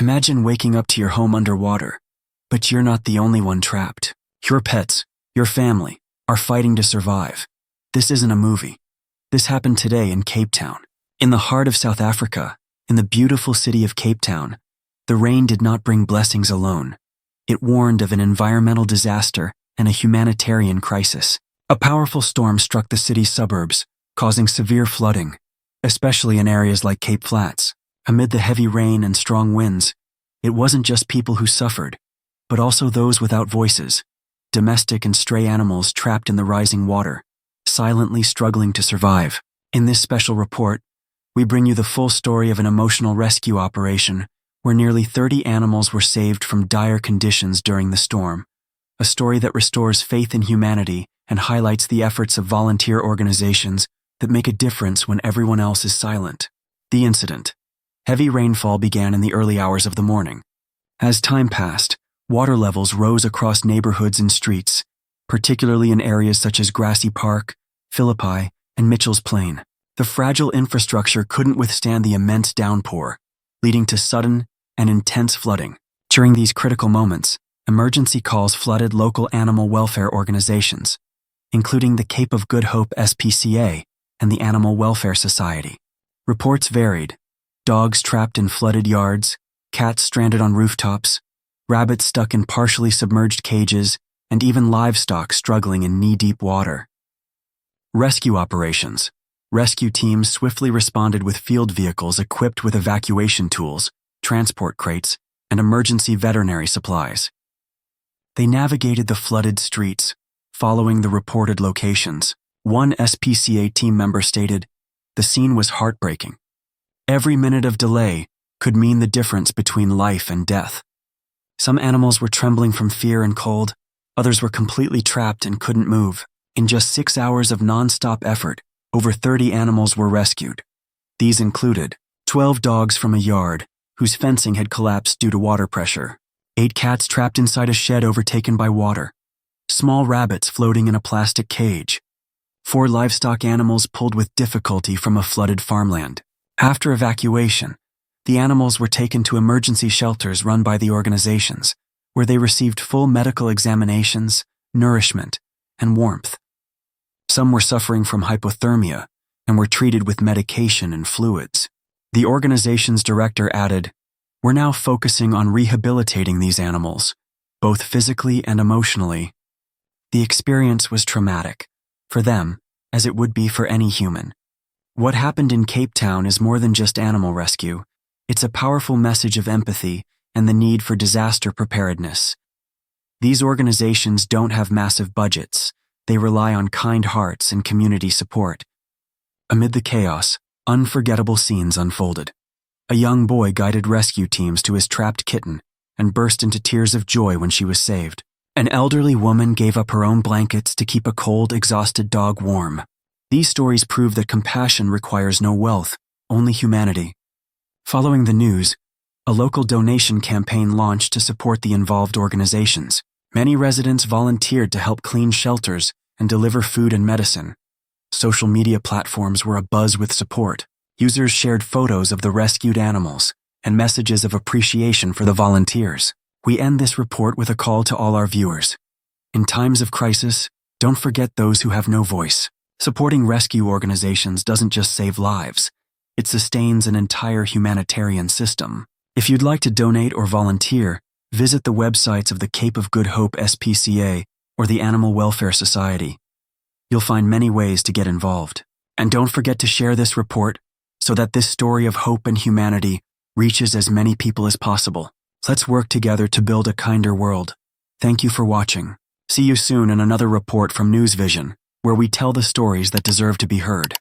Imagine waking up to your home underwater, but you're not the only one trapped. Your pets, your family, are fighting to survive. This isn't a movie. This happened today in Cape Town. In the heart of South Africa, in the beautiful city of Cape Town, the rain did not bring blessings alone. It warned of an environmental disaster and a humanitarian crisis. A powerful storm struck the city's suburbs, causing severe flooding, especially in areas like Cape Flats. Amid the heavy rain and strong winds, it wasn't just people who suffered, but also those without voices, domestic and stray animals trapped in the rising water, silently struggling to survive. In this special report, we bring you the full story of an emotional rescue operation where nearly 30 animals were saved from dire conditions during the storm, a story that restores faith in humanity and highlights the efforts of volunteer organizations that make a difference when everyone else is silent. The incident. Heavy rainfall began in the early hours of the morning. As time passed, water levels rose across neighborhoods and streets, particularly in areas such as Grassy Park, Philippi, and Mitchell's Plain. The fragile infrastructure couldn't withstand the immense downpour, leading to sudden and intense flooding. During these critical moments, emergency calls flooded local animal welfare organizations, including the Cape of Good Hope SPCA and the Animal Welfare Society. Reports varied. Dogs trapped in flooded yards, cats stranded on rooftops, rabbits stuck in partially submerged cages, and even livestock struggling in knee-deep water. Rescue operations. Rescue teams swiftly responded with field vehicles equipped with evacuation tools, transport crates, and emergency veterinary supplies. They navigated the flooded streets, following the reported locations. One SPCA team member stated, "The scene was heartbreaking. Every minute of delay could mean the difference between life and death." Some animals were trembling from fear and cold, others were completely trapped and couldn't move. In just 6 hours of non-stop effort, over 30 animals were rescued. These included 12 dogs from a yard whose fencing had collapsed due to water pressure, 8 cats trapped inside a shed overtaken by water, small rabbits floating in a plastic cage, 4 livestock animals pulled with difficulty from a flooded farmland. After evacuation, the animals were taken to emergency shelters run by the organizations, where they received full medical examinations, nourishment, and warmth. Some were suffering from hypothermia and were treated with medication and fluids. The organization's director added, "We're now focusing on rehabilitating these animals, both physically and emotionally." The experience was traumatic, for them, as it would be for any human. What happened in Cape Town is more than just animal rescue. It's a powerful message of empathy and the need for disaster preparedness. These organizations don't have massive budgets. They rely on kind hearts and community support. Amid the chaos, unforgettable scenes unfolded. A young boy guided rescue teams to his trapped kitten and burst into tears of joy when she was saved. An elderly woman gave up her own blankets to keep a cold, exhausted dog warm. These stories prove that compassion requires no wealth, only humanity. Following the news, a local donation campaign launched to support the involved organizations. Many residents volunteered to help clean shelters and deliver food and medicine. Social media platforms were abuzz with support. Users shared photos of the rescued animals and messages of appreciation for the volunteers. We end this report with a call to all our viewers. In times of crisis, don't forget those who have no voice. Supporting rescue organizations doesn't just save lives, it sustains an entire humanitarian system. If you'd like to donate or volunteer, visit the websites of the Cape of Good Hope SPCA or the Animal Welfare Society. You'll find many ways to get involved. And don't forget to share this report so that this story of hope and humanity reaches as many people as possible. Let's work together to build a kinder world. Thank you for watching. See you soon in another report from News Vision, where we tell the stories that deserve to be heard.